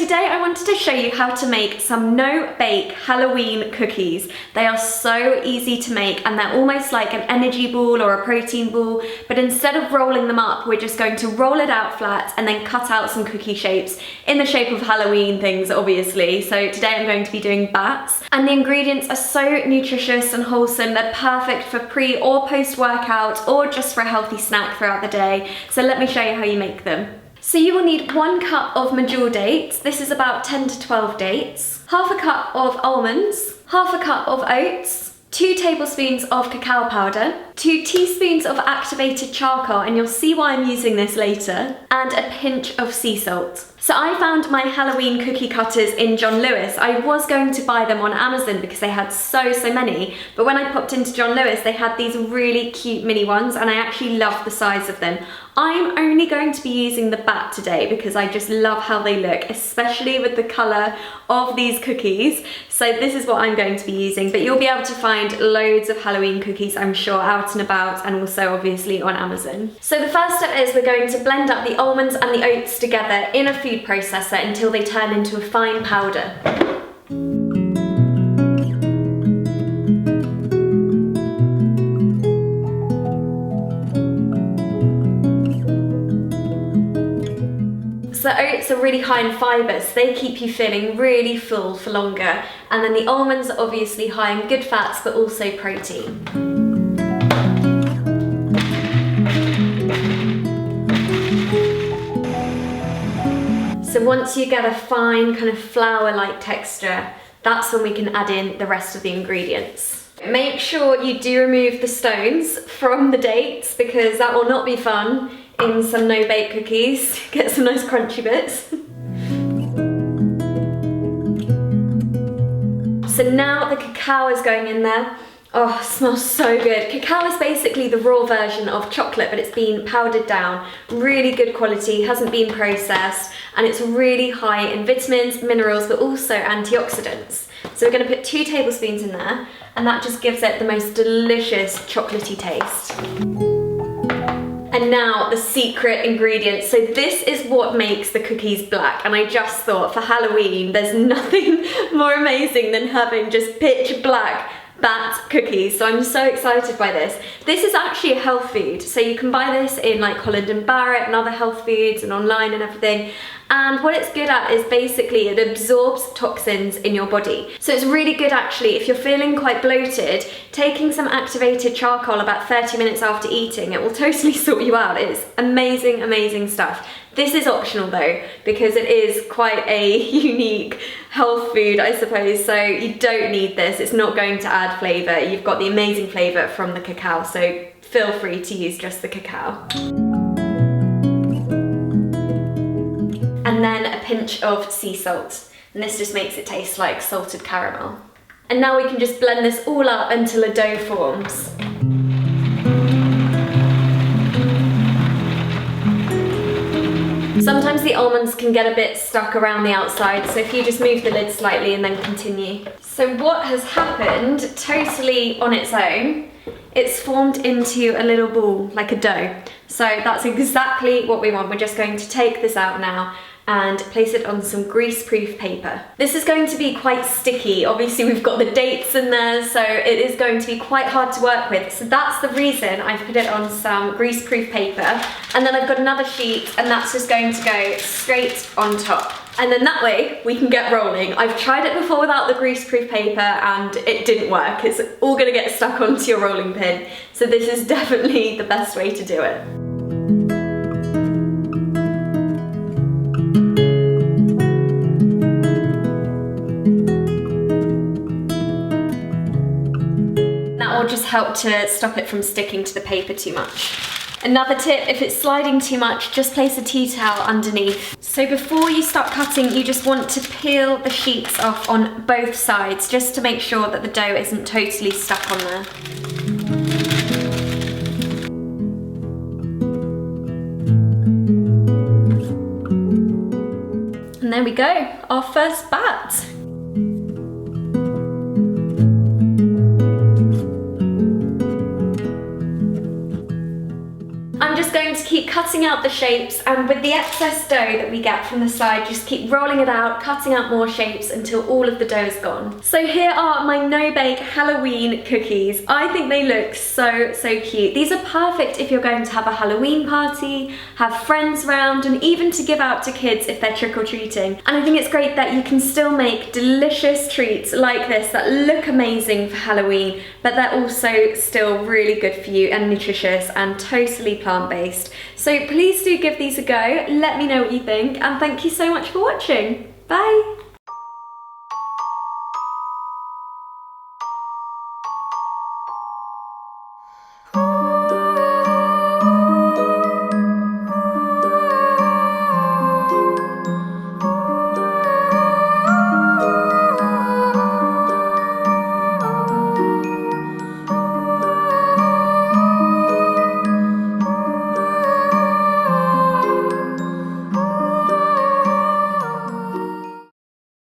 today I wanted to show you how to make some no-bake Halloween cookies. They are so easy to make and they're almost like an energy ball or a protein ball, but instead of rolling them up, we're just going to roll it out flat and then cut out some cookie shapes in the shape of Halloween things, obviously. So today I'm going to be doing bats, and the ingredients are so nutritious and wholesome. They're perfect for pre or post-workout or just for a healthy snack throughout the day. So let me show you how you make them. So you will need 1 cup of medjool dates. This is about 10 to 12 dates. Half a cup of almonds, half a cup of oats, 2 tablespoons of cacao powder, 2 teaspoons of activated charcoal, and you'll see why I'm using this later, and a pinch of sea salt. So I found my Halloween cookie cutters in John Lewis. I was going to buy them on Amazon because they had so many, but when I popped into John Lewis, they had these really cute mini ones and I actually love the size of them. I'm only going to be using the bat today because I just love how they look, especially with the colour of these cookies. So this is what I'm going to be using, but you'll be able to find loads of Halloween cookies, I'm sure, out and about, and also obviously on Amazon. So the first step is we're going to blend up the almonds and the oats together in a food processor until they turn into a fine powder. So the oats are really high in fibre, so they keep you feeling really full for longer. And then the almonds are obviously high in good fats, but also protein. So once you get a fine kind of flour-like texture, that's when we can add in the rest of the ingredients. Make sure you do remove the stones from the dates because that will not be fun in some no-bake cookies. Get some nice crunchy bits. So now the cacao is going in there. Oh, it smells so good. Cacao is basically the raw version of chocolate, but it's been powdered down. Really good quality, hasn't been processed, and it's really high in vitamins, minerals, but also antioxidants. So we're going to put 2 tablespoons in there, and that just gives it the most delicious chocolatey taste. And now the secret ingredient. So this is what makes the cookies black, and I just thought for Halloween there's nothing more amazing than having just pitch black bat cookies. So I'm so excited by this. This is actually a health food, so you can buy this in like Holland & Barrett and other health foods and online and everything. And what it's good at is basically it absorbs toxins in your body. So it's really good actually if you're feeling quite bloated, taking some activated charcoal about 30 minutes after eating, it will totally sort you out. It's amazing, amazing stuff. This is optional though, because it is quite a unique health food, I suppose, so you don't need this. It's not going to add flavour. You've got the amazing flavour from the cacao, so feel free to use just the cacao. And then a pinch of sea salt, and this just makes it taste like salted caramel. And now we can just blend this all up until a dough forms. Sometimes the almonds can get a bit stuck around the outside, so if you just move the lid slightly and then continue. So what has happened, totally on its own, it's formed into a little ball, like a dough. So that's exactly what we want. We're just going to take this out now and place it on some grease-proof paper. This is going to be quite sticky. Obviously we've got the dates in there, so it is going to be quite hard to work with. So that's the reason I've put it on some grease-proof paper. And then I've got another sheet, and that's just going to go straight on top. And then that way we can get rolling. I've tried it before without the greaseproof paper and it didn't work. It's all gonna get stuck onto your rolling pin. So this is definitely the best way to do it. That will just help to stop it from sticking to the paper too much. Another tip, if it's sliding too much, just place a tea towel underneath. So before you start cutting, you just want to peel the sheets off on both sides, just to make sure that the dough isn't totally stuck on there. And there we go, our first bat. I'm just going to keep cutting out the shapes, and with the excess dough that we get from the side, just keep rolling it out, cutting out more shapes until all of the dough is gone. So here are my no-bake Halloween cookies. I think they look so cute. These are perfect if you're going to have a Halloween party, have friends round, and even to give out to kids if they're trick-or-treating. And I think it's great that you can still make delicious treats like this that look amazing for Halloween, but they're also still really good for you and nutritious and totally plant-based. So please do give these a go, let me know what you think, and thank you so much for watching. Bye!